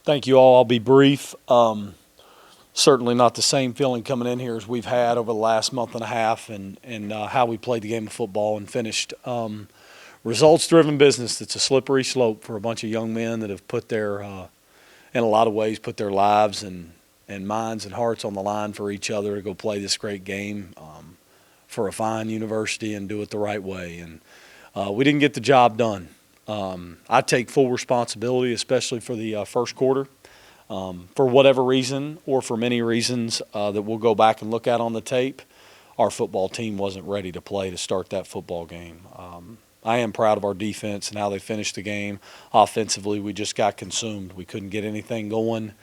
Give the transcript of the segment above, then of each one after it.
Thank you all. I'll be brief. Certainly not the same feeling coming in here as we've had over the last month and a half and how we played the game of football and finished. Results-driven business. It's a slippery slope for a bunch of young men that have put their, in a lot of ways, put their lives and minds and hearts on the line for each other to go play this great game for a fine university and do it the right way. And we didn't get the job done. I take full responsibility, especially for the first quarter. For whatever reason or for many reasons that we'll go back and look at on the tape, our football team wasn't ready to play to start that football game. I am proud of our defense and how they finished the game. Offensively, we just got consumed. We couldn't get anything going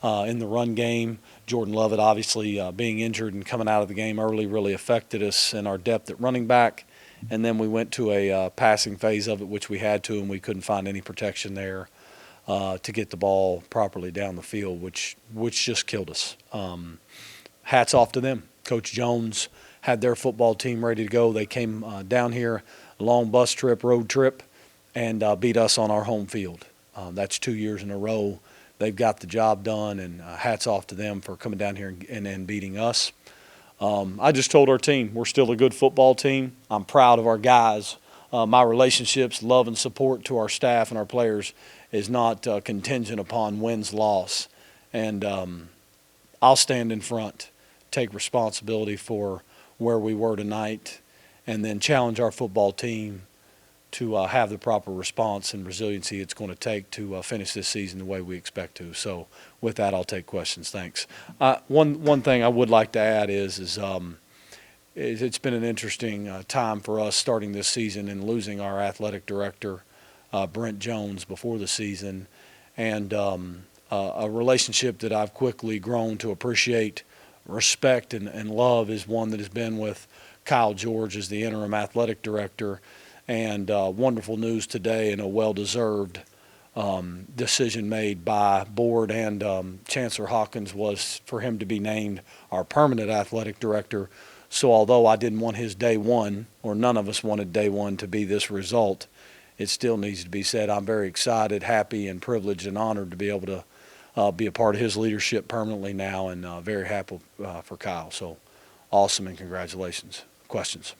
in the run game. Jordan Lovett, obviously, being injured and coming out of the game early really affected us in our depth at running back. And then we went to a passing phase of it, which we had to, and we couldn't find any protection there to get the ball properly down the field, which just killed us. Hats off to them. Coach Jones had their football team ready to go. They came down here, long bus trip, road trip, and beat us on our home field. That's 2 years in a row. They've got the job done, and hats off to them for coming down here and beating us. I just told our team we're still a good football team. I'm proud of our guys. My relationships, love, and support to our staff and our players is not contingent upon wins-loss. And I'll stand in front, take responsibility for where we were tonight, and then challenge our football team to have the proper response and resiliency it's going to take to finish this season the way we expect to. So with that, I'll take questions. Thanks. One thing I would like to add is it's been an interesting time for us starting this season and losing our athletic director, Brent Jones, before the season, and a relationship that I've quickly grown to appreciate, respect, and love is one that has been with Kyle George as the interim athletic director. And wonderful news today, and a well-deserved decision made by board and Chancellor Hawkins was for him to be named our permanent athletic director. So although I didn't want his day one, or none of us wanted day one to be this result, it still needs to be said I'm very excited, happy, and privileged and honored to be able to be a part of his leadership permanently now, and very happy for Kyle. So awesome, and congratulations. Questions?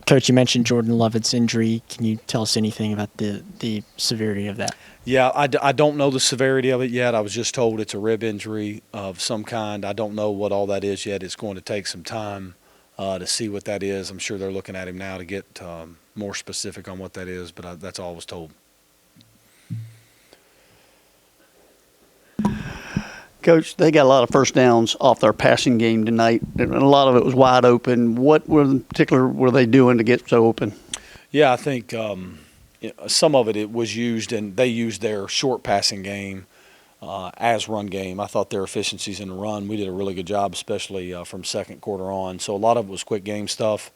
Coach, you mentioned Jordan Lovett's injury. Can you tell us anything about the severity of that? Yeah, I don't know the severity of it yet. I was just told it's a rib injury of some kind. I don't know what all that is yet. It's going to take some time to see what that is. I'm sure they're looking at him now to get more specific on what that is, but that's all I was told. Coach, they got a lot of first downs off their passing game tonight, and a lot of it was wide open. What in particular were they doing to get so open? Yeah, I think some of it was used, and they used their short passing game as run game. I thought their efficiencies in the run, we did a really good job, especially from second quarter on. So a lot of it was quick game stuff,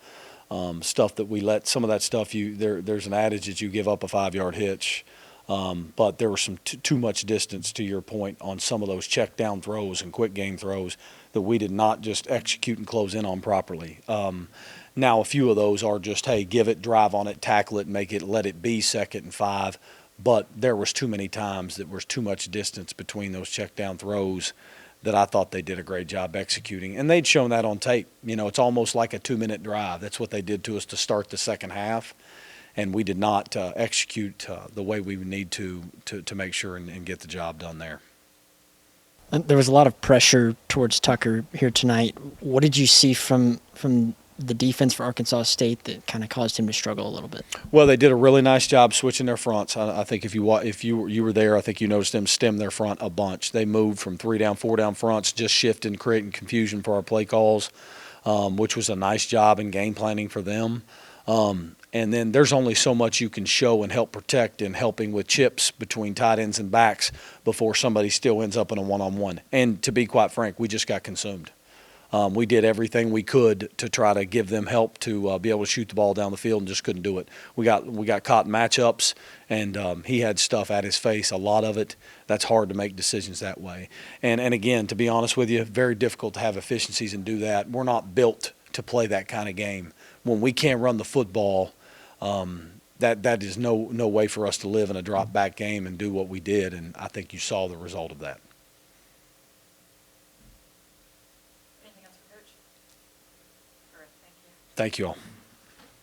stuff that we let. Some of that stuff, there's an adage that you give up a 5-yard hitch. But there was some too much distance, to your point, on some of those check down throws and quick game throws that we did not just execute and close in on properly. Now a few of those are just, hey, give it, drive on it, tackle it, make it, let it be 2nd and 5. But there was too many times that was too much distance between those check down throws that I thought they did a great job executing. And they'd shown that on tape. You know, it's almost like a 2-minute drive. That's what they did to us to start the second half. And we did not execute the way we would need to make sure and get the job done there. There was a lot of pressure towards Tucker here tonight. What did you see from the defense for Arkansas State that kind of caused him to struggle a little bit? Well, they did a really nice job switching their fronts. I think if you were there, I think you noticed them stem their front a bunch. They moved from 3-down, 4-down fronts, just shifting, creating confusion for our play calls, which was a nice job in game planning for them. And then there's only so much you can show and help protect and helping with chips between tight ends and backs before somebody still ends up in a one-on-one. And to be quite frank, we just got consumed. We did everything we could to try to give them help to be able to shoot the ball down the field and just couldn't do it. We got caught in matchups, and he had stuff at his face, a lot of it. That's hard to make decisions that way. And again, to be honest with you, very difficult to have efficiencies and do that. We're not built to play that kind of game. When we can't run the football, that is no way for us to live in a drop back game and do what we did. And I think you saw the result of that. Anything else for Coach? All right, thank you. Thank you all.